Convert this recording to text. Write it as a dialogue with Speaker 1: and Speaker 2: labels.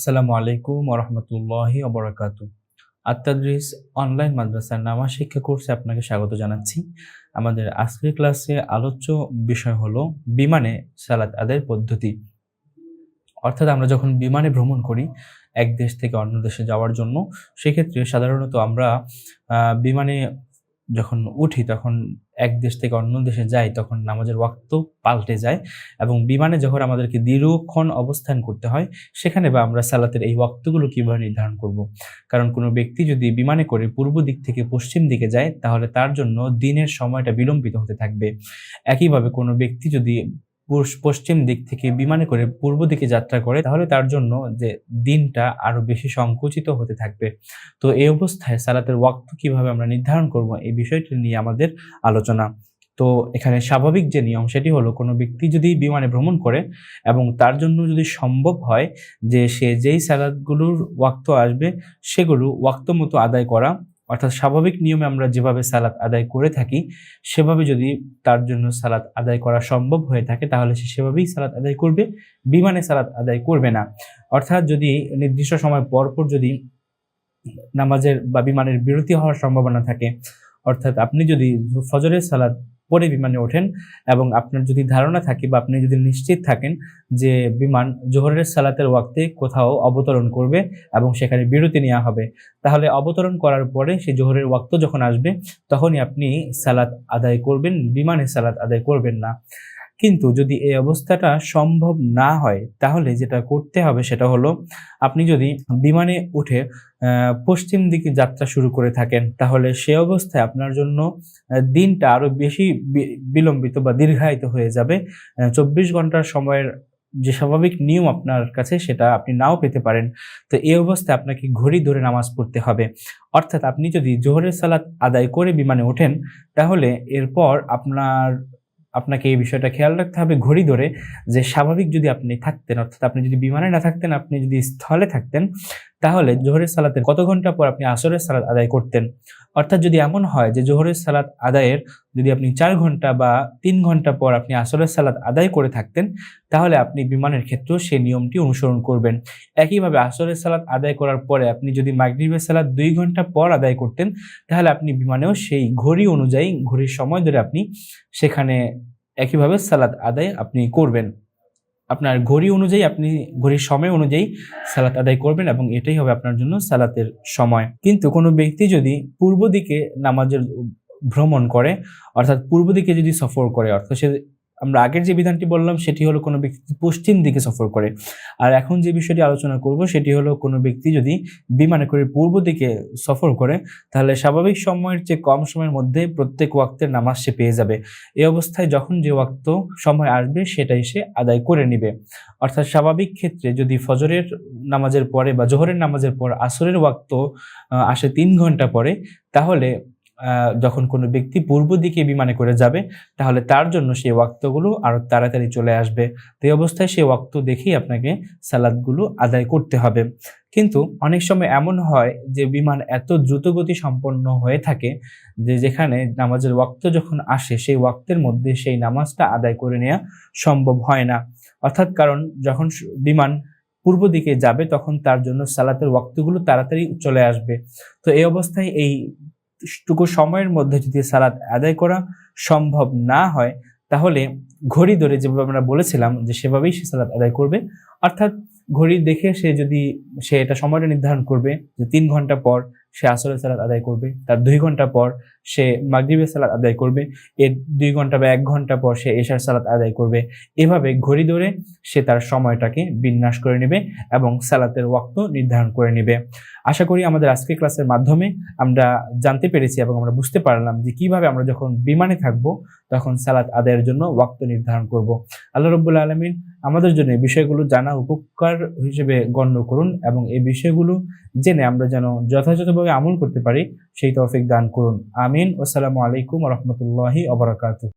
Speaker 1: আসসালামু আলাইকুম ওয়া রাহমাতুল্লাহি ওয়া বারাকাতুহু। আত-তাদরিস অনলাইন মাদ্রাসার নামাজ শিক্ষা কোর্সে আপনাকে স্বাগত জানাচ্ছি। আমাদের আজকের ক্লাসে আলোচ্য বিষয় হলো বিমানে সালাত আদায়ের পদ্ধতি। অর্থাৎ আমরা যখন বিমানে ভ্রমণ করি এক দেশ থেকে অন্য দেশে যাওয়ার জন্য, সেক্ষেত্রে সাধারণত আমরা বিমানে যখন উঠি তখন এক দেশ থেকে অন্য দেশে যাই তখন নামাজের ওয়াক্ত পাল্টে যায় এবং বিমানে যখন আমাদেরকে দীর্ঘক্ষণ অবস্থান করতে হয় সেখানে বা আমরা সালাতের এই ওয়াক্তগুলো কিভাবে নির্ধারণ করব। কারণ কোনো ব্যক্তি যদি বিমানে করে পূর্ব দিক থেকে পশ্চিম দিকে যায় তাহলে তার জন্য দিনের সময়টা বিলম্বিত হতে থাকবে। একইভাবে কোনো ব্যক্তি যদি পশ্চিম দিক থেকে বিমানে করে পূর্ব দিকে যাত্রা করে তাহলে তার জন্য যে দিনটা আরো বেশি সংকুচিত হতে থাকবে। তো এই অবস্থায় সালাতের ওয়াক্ত কিভাবে আমরা নির্ধারণ করব এই বিষয়টি নিয়ে আমাদের আলোচনা। তো এখানে স্বাভাবিক যে নিয়ম সেটি হলো কোনো ব্যক্তি যদি বিমানে ভ্রমণ করে এবং তার জন্য যদি সম্ভব হয় যে সে যেই সালাতগুলোর ওয়াক্ত আসবে সেগুলো ওয়াক্ত মতো আদায় করা, অর্থাৎ স্বাভাবিক নিয়মে আমরা যেভাবে সালাত আদায় করে থাকি সেভাবে যদি তার জন্য সালাত আদায় করা সম্ভব হয়ে থাকে তাহলে সে সেভাবেই সালাত আদায় করবে, বিমানে সালাত আদায় করবে না। অর্থাৎ যদি নির্দিষ্ট সময় পর পর যদি নামাজের বা বিমানের বিরতি হওয়ার সম্ভাবনা থাকে, অর্থাৎ আপনি যদি ফজরের সালাত পরে বিমানে ওঠেন এবং আপনার যদি ধারণা থাকে বা আপনি যদি নিশ্চিত থাকেন যে বিমান জোহরের সালাতের ওয়াক্তে কোথাও অবতরণ করবে এবং সেখানে বিরতি নেওয়া হবে, তাহলে অবতরণ করার পরে সেই জোহরের ওয়াক্ত যখন আসবে তখনই আপনি সালাত আদায় করবেন, বিমানে সালাত আদায় করবেন না। কিন্তু যদি এই অবস্থাটা সম্ভব না হয় তাহলে যেটা করতে হবে সেটা হলো আপনি যদি বিমানে উঠে পশ্চিম দিকে যাত্রা শুরু করে থাকেন তাহলে সে অবস্থায় আপনার জন্য দিনটা আরো বেশি বিলম্বিত বা দীর্ঘায়িত হয়ে যাবে। 24 ঘন্টার সময়ের যে স্বাভাবিক নিয়ম আপনার কাছে সেটা আপনি নাও পেতে পারেন। তো এই অবস্থায় আপনাকে ঘড়ি ধরে নামাজ পড়তে হবে। অর্থাৎ আপনি যদি জোহরের সালাত আদায় করে বিমানে ওঠেন তাহলে এরপর আপনাকে এই বিষয়টা খেয়াল রাখতে হবে ঘড়ি ধরে যে স্বাভাবিক যদি আপনি থাকতেন, অর্থাৎ আপনি যদি বিমানে না থাকতেন, আপনি যদি স্থলে থাকতেন তাহলে জোহরের সালাতের কত ঘন্টা পর আপনি আসরের সালাত আদায় করতেন। অর্থাৎ যদি এমন হয় যে জোহরের সালাত আদায়ের যদি আপনি 4 ঘন্টা বা 3 ঘন্টা পর আপনি আসরের সালাত আদায় করে থাকতেন তাহলে আপনি বিমানের ক্ষেত্রেও সেই নিয়মটি অনুসরণ করবেন। একইভাবে আসরের সালাত আদায় করার পরে আপনি যদি মাগরিবের সালাত 2 ঘন্টা পর আদায় করতেন তাহলে আপনি বিমানেও সেই ঘড়ি অনুযায়ী ঘড়ির সময় ধরে আপনি সেখানে একইভাবে সালাত আদায় আপনি করবেন। আপনার ঘড়ি অনুযায়ী আপনি ঘড়ির সময় অনুযায়ী সালাত আদায় করবেন এবং এটাই হবে আপনার জন্য সালাতের সময়। কিন্তু কোনো ব্যক্তি যদি পূর্ব দিকে নামাজের ভ্রমণ করে, অর্থাৎ পূর্ব দিকে যদি সফর করে, অর্থাৎ সে আমরা আগের যে বিধানটি বললাম সেটি হলো কোনো ব্যক্তি পশ্চিম দিকে সফর করে, আর এখন যে বিষয়টি আলোচনা করব সেটি হলো কোনো ব্যক্তি যদি বিমানে করে পূর্ব দিকে সফর করে তাহলে স্বাভাবিক সময়ের চেয়ে কম সময়ের মধ্যে প্রত্যেক ওয়াক্তের নামাজ সে পেয়ে যাবে। এই অবস্থায় যখন যে ওয়াক্ত সময় আসবে সেটাই সে আদায় করে নেবে। অর্থাৎ স্বাভাবিক ক্ষেত্রে যদি ফজরের নামাজের পরে বা জোহরের নামাজের পর আসরের ওয়াক্ত আসে 3 ঘন্টা পরে, তাহলে যখন কোনো ব্যক্তি পূর্ব দিকে বিমানে করে যাবে তাহলে তার জন্য সেই ওয়াক্তগুলো আরো তাড়াতাড়ি চলে আসবে। তো এই অবস্থায় সেই ওয়াক্ত দেখেই আপনাকে সালাতগুলো আদায় করতে হবে। কিন্তু অনেক সময় এমন হয় যে বিমান এত দ্রুতগতি সম্পন্ন হয়ে থাকে যে যেখানে নামাজের ওয়াক্ত যখন আসে সেই ওয়াক্তের মধ্যে সেই নামাজটা আদায় করে নেওয়া সম্ভব হয় না। অর্থাৎ কারণ যখন বিমান পূর্ব দিকে যাবে তখন তার জন্য সালাতের ওয়াক্তগুলো তাড়াতাড়ি চলে আসবে। তো এই অবস্থায় এইটুকু সময়ের মধ্যে যদি সালাত আদায় করা সম্ভব না হয় তাহলে ঘড়ি ধরে যেভাবে আমরা বলেছিলাম যে সেভাবেই সে সালাত আদায় করবে। অর্থাৎ ঘড়ি দেখে সে এটা সময়টা নির্ধারণ করবে যে 3 ঘন্টা পর সে আসরের সালাত আদায় করবে, তার 2 ঘন্টা পর সে মাগরিবের সালাত আদায় করবে, এর 2 ঘন্টা বা 1 ঘন্টা পর সে এশার সালাত আদায় করবে। এভাবে ঘড়ি ধরে সে তার সময়টাকে বিন্যাস করে নেবে এবং সালাতের ওয়াক্ত নির্ধারণ করে নেবে। আশা করি আমাদের আজকের ক্লাসের মাধ্যমে আমরা জানতে পেরেছি এবং আমরা বুঝতে পারলাম যে কিভাবে আমরা যখন বিমানে থাকবো তখন সালাত আদায়ের জন্য ওয়াক্ত নির্ধারণ করব। আল্লাহ রাব্বুল আলামিন আমাদের জন্য এই বিষয়গুলো জানা উপকার হিসেবে গণ্য করুন এবং এই বিষয়গুলো জেনে আমরা যেন যথাযথভাবে আমল করতে পারি সেই তৌফিক দান করুন। আমিন। আসসালামু আলাইকুম ওয়া রাহমাতুল্লাহি ওয়া বারাকাতুহু।